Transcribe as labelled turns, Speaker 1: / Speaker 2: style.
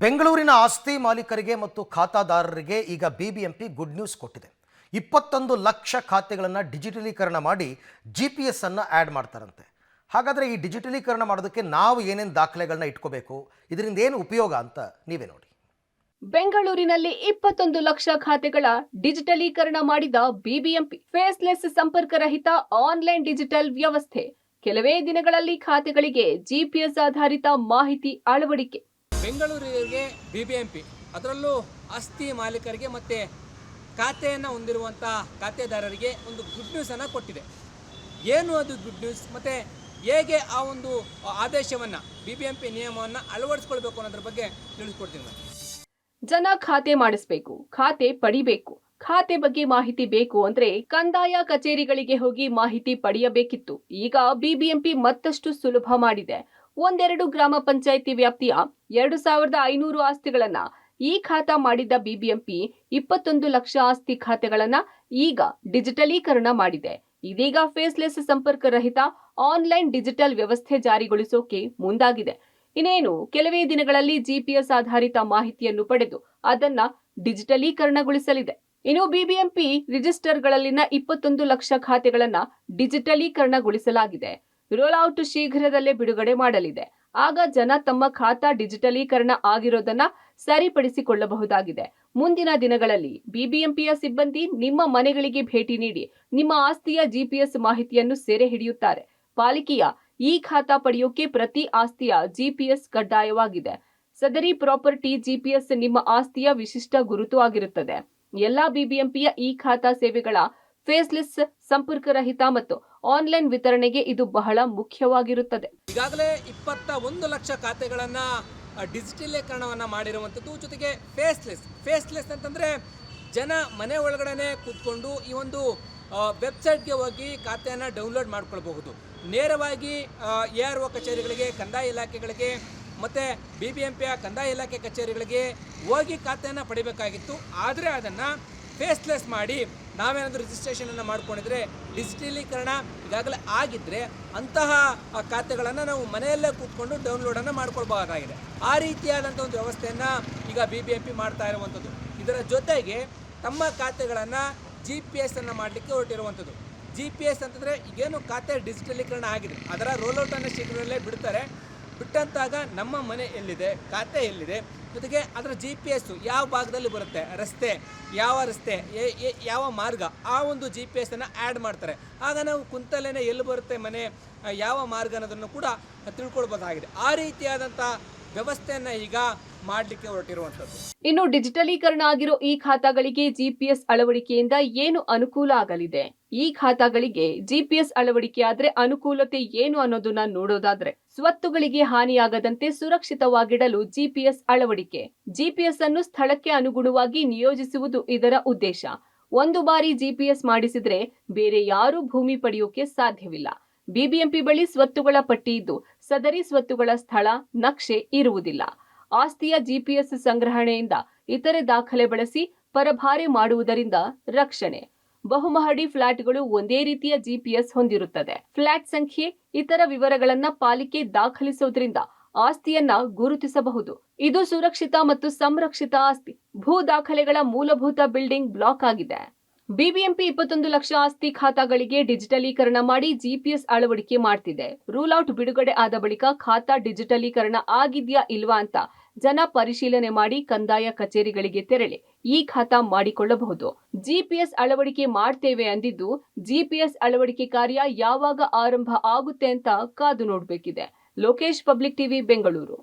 Speaker 1: ಬೆಂಗಳೂರಿನ ಆಸ್ತಿ ಮಾಲೀಕರಿಗೆ ಮತ್ತು ಖಾತಾದಾರರಿಗೆ ಈಗ ಬಿಬಿಎಂಪಿ ಗುಡ್ ನ್ಯೂಸ್ ಕೊಟ್ಟಿದೆ. 21 ಲಕ್ಷ ಖಾತೆಗಳನ್ನು ಡಿಜಿಟಲೀಕರಣ ಮಾಡಿ GPS ಅನ್ನು ಆ್ಯಡ್ ಮಾಡ್ತಾರಂತೆ. ಹಾಗಾದರೆ ಈ ಡಿಜಿಟಲೀಕರಣ ಮಾಡೋದಕ್ಕೆ ನಾವು ಏನೇನು ದಾಖಲೆಗಳನ್ನ ಇಟ್ಕೋಬೇಕು, ಇದರಿಂದ ಏನು ಉಪಯೋಗ ಅಂತ ನೀವೇ ನೋಡಿ.
Speaker 2: ಬೆಂಗಳೂರಿನಲ್ಲಿ 21 ಲಕ್ಷ ಖಾತೆಗಳ ಡಿಜಿಟಲೀಕರಣ ಮಾಡಿದ ಬಿಬಿಎಂಪಿ ಫೇಸ್ಲೆಸ್ ಸಂಪರ್ಕರಹಿತ ಆನ್ಲೈನ್ ಡಿಜಿಟಲ್ ವ್ಯವಸ್ಥೆ. ಕೆಲವೇ ದಿನಗಳಲ್ಲಿ ಖಾತೆಗಳಿಗೆ GPS ಆಧಾರಿತ ಮಾಹಿತಿ ಅಳವಡಿಕೆ.
Speaker 3: ಬೆಂಗಳೂರಿಗೆ ಬಿಬಿಎಂಪಿ ಅದರಲ್ಲೂ ಆಸ್ತಿ ಮಾಲೀಕರಿಗೆ ಮತ್ತೆ ಖಾತೆಯನ್ನು ಹೊಂದಿರುವಂಥ ಖಾತೆದಾರರಿಗೆ ಒಂದು ಗುಡ್ ನ್ಯೂಸ್ ಅನ್ನು ಕೊಟ್ಟಿದೆ. ಏನು ಅದು ಗುಡ್ ನ್ಯೂಸ್ ಮತ್ತು ಹೇಗೆ ಆ ಒಂದು ಆದೇಶವನ್ನು ಬಿಬಿಎಂಪಿ ನಿಯಮವನ್ನು ಅಳವಡಿಸ್ಕೊಳ್ಬೇಕು ಅನ್ನೋದ್ರ ಬಗ್ಗೆ ತಿಳಿಸ್ಕೊಡ್ತೀನಿ ನಾನು.
Speaker 2: ಜನ ಖಾತೆ ಮಾಡಿಸಬೇಕು, ಖಾತೆ ಪಡಿಬೇಕು, ಖಾತೆ ಬಗ್ಗೆ ಮಾಹಿತಿ ಬೇಕು ಅಂದ್ರೆ ಕಂದಾಯ ಕಚೇರಿಗಳಿಗೆ ಹೋಗಿ ಮಾಹಿತಿ ಪಡೆಯಬೇಕಿತ್ತು. ಈಗ ಬಿಬಿಎಂಪಿ ಮತ್ತಷ್ಟು ಸುಲಭ ಮಾಡಿದೆ. ಒಂದೆರಡು ಗ್ರಾಮ ಪಂಚಾಯಿತಿ ವ್ಯಾಪ್ತಿಯ 2500 ಆಸ್ತಿಗಳನ್ನ ಈ ಖಾತಾ ಮಾಡಿದ್ದ ಬಿಬಿಎಂಪಿ 21 ಲಕ್ಷ ಆಸ್ತಿ ಖಾತೆಗಳನ್ನ ಈಗ ಡಿಜಿಟಲೀಕರಣ ಮಾಡಿದೆ. ಇದೀಗ ಫೇಸ್ಲೆಸ್ ಸಂಪರ್ಕ ರಹಿತ ಆನ್ಲೈನ್ ಡಿಜಿಟಲ್ ವ್ಯವಸ್ಥೆ ಜಾರಿಗೊಳಿಸೋಕೆ ಮುಂದಾಗಿದೆ. ಇನ್ನೇನು ಕೆಲವೇ ದಿನಗಳಲ್ಲಿ GPS ಆಧಾರಿತ ಮಾಹಿತಿಯನ್ನು ಪಡೆದು ಅದನ್ನ ಡಿಜಿಟಲೀಕರಣಗೊಳಿಸಲಿದೆ. ಇನ್ನು ಬಿಬಿಎಂಪಿ ರಿಜಿಸ್ಟರ್ಗಳಲ್ಲಿನ 21 ಲಕ್ಷ ಖಾತೆಗಳನ್ನ ಡಿಜಿಟಲೀಕರಣಗೊಳಿಸಲಾಗಿದೆ. ರೋಲ್ಔಟ್ ಶೀಘ್ರದಲ್ಲೇ ಬಿಡುಗಡೆ ಮಾಡಲಿದೆ. ಆಗ ಜನ ತಮ್ಮ ಖಾತಾ ಡಿಜಿಟಲೀಕರಣ ಆಗಿರೋದನ್ನ ಸರಿಪಡಿಸಿಕೊಳ್ಳಬಹುದಾಗಿದೆ. ಮುಂದಿನ ದಿನಗಳಲ್ಲಿ ಬಿಬಿಎಂಪಿಯ ಸಿಬ್ಬಂದಿ ನಿಮ್ಮ ಮನೆಗಳಿಗೆ ಭೇಟಿ ನೀಡಿ ನಿಮ್ಮ ಆಸ್ತಿಯ GPS ಮಾಹಿತಿಯನ್ನು ಸೆರೆ ಹಿಡಿಯುತ್ತಾರೆ. ಪಾಲಿಕೆಯ ಈ ಖಾತಾ ಪಡೆಯೋಕೆ ಪ್ರತಿ ಆಸ್ತಿಯ GPS ಕಡ್ಡಾಯವಾಗಿದೆ. ಸದರಿ ಪ್ರಾಪರ್ಟಿ GPS ನಿಮ್ಮ ಆಸ್ತಿಯ ವಿಶಿಷ್ಟ ಗುರುತು ಆಗಿರುತ್ತದೆ. ಎಲ್ಲಾ ಬಿಬಿಎಂಪಿಯ ಈ ಖಾತಾ ಸೇವೆಗಳ ಫೇಸ್ಲೆಸ್ ಸಂಪರ್ಕರಹಿತ ಮತ್ತು ಆನ್ಲೈನ್ ವಿತರಣೆಗೆ ಇದು ಬಹಳ ಮುಖ್ಯವಾಗಿರುತ್ತದೆ.
Speaker 3: ಈಗಾಗಲೇ 21 ಲಕ್ಷ ಖಾತೆಗಳನ್ನ ಡಿಜಿಟಲೀಕರಣವನ್ನ ಮಾಡಿರುವಂಥದ್ದು. ಜೊತೆಗೆ ಫೇಸ್ಲೆಸ್ ಅಂತಂದ್ರೆ ಜನ ಮನೆ ಒಳಗಡೆ ಕೂತ್ಕೊಂಡು ಈ ಒಂದು ವೆಬ್ಸೈಟ್ಗೆ ಹೋಗಿ ಖಾತೆಯನ್ನು ಡೌನ್ಲೋಡ್ ಮಾಡ್ಕೊಳ್ಬಹುದು. ನೇರವಾಗಿ ARO ಕಚೇರಿಗಳಿಗೆ, ಕಂದಾಯ ಇಲಾಖೆಗಳಿಗೆ ಮತ್ತು ಬಿಬಿಎಂಪಿಯ ಕಂದಾಯ ಇಲಾಖೆ ಕಚೇರಿಗಳಿಗೆ ಹೋಗಿ ಖಾತೆಯನ್ನು ಪಡಿಬೇಕಾಗಿತ್ತು. ಆದರೆ ಅದನ್ನು ಫೇಸ್ಲೆಸ್ ಮಾಡಿ ನಾವೇನಾದರೂ ರಿಜಿಸ್ಟ್ರೇಷನನ್ನು ಮಾಡ್ಕೊಂಡಿದ್ರೆ, ಡಿಜಿಟಲೀಕರಣ ಈಗಾಗಲೇ ಆಗಿದ್ದರೆ ಅಂತಹ ಖಾತೆಗಳನ್ನು ನಾವು ಮನೆಯಲ್ಲೇ ಕೂತ್ಕೊಂಡು ಡೌನ್ಲೋಡನ್ನು ಮಾಡ್ಕೊಳ್ಬಹುದಾಗಿದೆ. ಆ ರೀತಿಯಾದಂಥ ಒಂದು ವ್ಯವಸ್ಥೆಯನ್ನು ಈಗ ಬಿಬಿಎಂಪಿ ಮಾಡ್ತಾ ಇರುವಂಥದ್ದು. ಇದರ ಜೊತೆಗೆ ತಮ್ಮ ಖಾತೆಗಳನ್ನು GPS ಅನ್ನು ಮಾಡಲಿಕ್ಕೆ ಹೊರಟಿರುವಂಥದ್ದು. GPS ಅಂತಂದರೆ ಈಗೇನು ಖಾತೆ ಡಿಜಿಟಲೀಕರಣ ಆಗಿದೆ ಅದರ ರೋಲ್ಔಟನ್ನು ಶೀಘ್ರದಲ್ಲೇ ಬಿಡ್ತಾರೆ. ಬಿಟ್ಟಂತಾಗ ನಮ್ಮ ಮನೆ ಎಲ್ಲಿದೆ, ಖಾತೆ ಎಲ್ಲಿದೆ, ಜೊತೆಗೆ ಅದರ GPS ಯಾವ ಭಾಗದಲ್ಲಿ ಬರುತ್ತೆ, ಯಾವ ರಸ್ತೆ ಯಾವ ಮಾರ್ಗ, ಆ ಒಂದು GPS ಅನ್ನು ಆ್ಯಡ್ ಮಾಡ್ತಾರೆ. ಆಗ ನಾವು ಕುಂತಲ್ಲೇ ಎಲ್ಲಿ ಬರುತ್ತೆ ಮನೆ, ಯಾವ ಮಾರ್ಗ ಅನ್ನೋದನ್ನು ಕೂಡ ತಿಳ್ಕೊಳ್ಬೋದಾಗಿದೆ. ಆ ರೀತಿಯಾದಂಥ ವ್ಯವಸ್ಥೆಯನ್ನು ಈಗ ಮಾಡಲಿಕ್ಕೆ ಹೊರಟಿರುವಂಥದ್ದು.
Speaker 2: ಇನ್ನು ಡಿಜಿಟಲೀಕರಣ ಆಗಿರೋ ಈ ಖಾತಾಗಳಿಗೆ GPS ಅಳವಡಿಕೆಯಿಂದ ಏನು ಅನುಕೂಲ ಆಗಲಿದೆ? ಈ ಖಾತಾಗಳಿಗೆ GPS ಅಳವಡಿಕೆ ಆದ್ರೆ ಅನುಕೂಲತೆ ಏನು ಅನ್ನೋದನ್ನ ನೋಡೋದಾದ್ರೆ, ಸ್ವತ್ತುಗಳಿಗೆ ಹಾನಿಯಾಗದಂತೆ ಸುರಕ್ಷಿತವಾಗಿಡಲು GPS ಅಳವಡಿಕೆ. GPS ಅನ್ನು ಸ್ಥಳಕ್ಕೆ ಅನುಗುಣವಾಗಿ ನಿಯೋಜಿಸುವುದು ಇದರ ಉದ್ದೇಶ. ಒಂದು ಬಾರಿ GPS ಮಾಡಿಸಿದ್ರೆ ಬೇರೆ ಯಾರೂ ಭೂಮಿ ಪಡೆಯೋಕೆ ಸಾಧ್ಯವಿಲ್ಲ. ಬಿಬಿಎಂಪಿ ಬಳಿ ಸ್ವತ್ತುಗಳ ಪಟ್ಟಿ ಇದ್ದು ಸದರಿ ಸ್ವತ್ತುಗಳ ಸ್ಥಳ, ನಕ್ಷೆ ಇರುವುದಿಲ್ಲ. ಆಸ್ತಿಯ GPS ಸಂಗ್ರಹಣೆಯಿಂದ ಇತರೆ ದಾಖಲೆ ಬಳಸಿ ಪರಭಾರೆ ಮಾಡುವುದರಿಂದ ರಕ್ಷಣೆ. ಬಹುಮಹಡಿ ಫ್ಲಾಟ್ಗಳು ಒಂದೇ ರೀತಿಯ GPS ಹೊಂದಿರುತ್ತದೆ. ಫ್ಲಾಟ್ ಸಂಖ್ಯೆ, ಇತರ ವಿವರಗಳನ್ನ ಪಾಲಿಕೆ ದಾಖಲಿಸುವುದರಿಂದ ಆಸ್ತಿಯನ್ನ ಗುರುತಿಸಬಹುದು. ಇದು ಸುರಕ್ಷಿತ ಮತ್ತು ಸಂರಕ್ಷಿತ ಆಸ್ತಿ. ಭೂ ದಾಖಲೆಗಳ ಮೂಲಭೂತ ಬಿಲ್ಡಿಂಗ್ ಬ್ಲಾಕ್ ಆಗಿದೆ. ಬಿಬಿಎಂಪಿ 21 ಲಕ್ಷ ಆಸ್ತಿ ಖಾತಾಗಳಿಗೆ ಡಿಜಿಟಲೀಕರಣ ಮಾಡಿ GPS ಅಳವಡಿಕೆ ಮಾಡ್ತಿದೆ. ರೂಲ್ಔಟ್ ಬಿಡುಗಡೆ ಆದ ಬಳಿಕ ಖಾತಾ ಡಿಜಿಟಲೀಕರಣ ಆಗಿದ್ಯಾ ಇಲ್ವಾ ಅಂತ ಜನ ಪರಿಶೀಲನೆ ಮಾಡಿ ಕಂದಾಯ ಕಚೇರಿಗಳಿಗೆ ತೆರಳಿ ಈ ಖಾತಾ ಮಾಡಿಕೊಳ್ಳಬಹುದು. GPS ಅಳವಡಿಕೆ ಮಾಡ್ತೇವೆ ಅಂದಿದ್ದು GPS ಅಳವಡಿಕೆ ಕಾರ್ಯ ಯಾವಾಗ ಆರಂಭ ಆಗುತ್ತೆ ಅಂತ ಕಾದು ನೋಡಬೇಕಿದೆ. Lokesh, public TV, Bengaluru.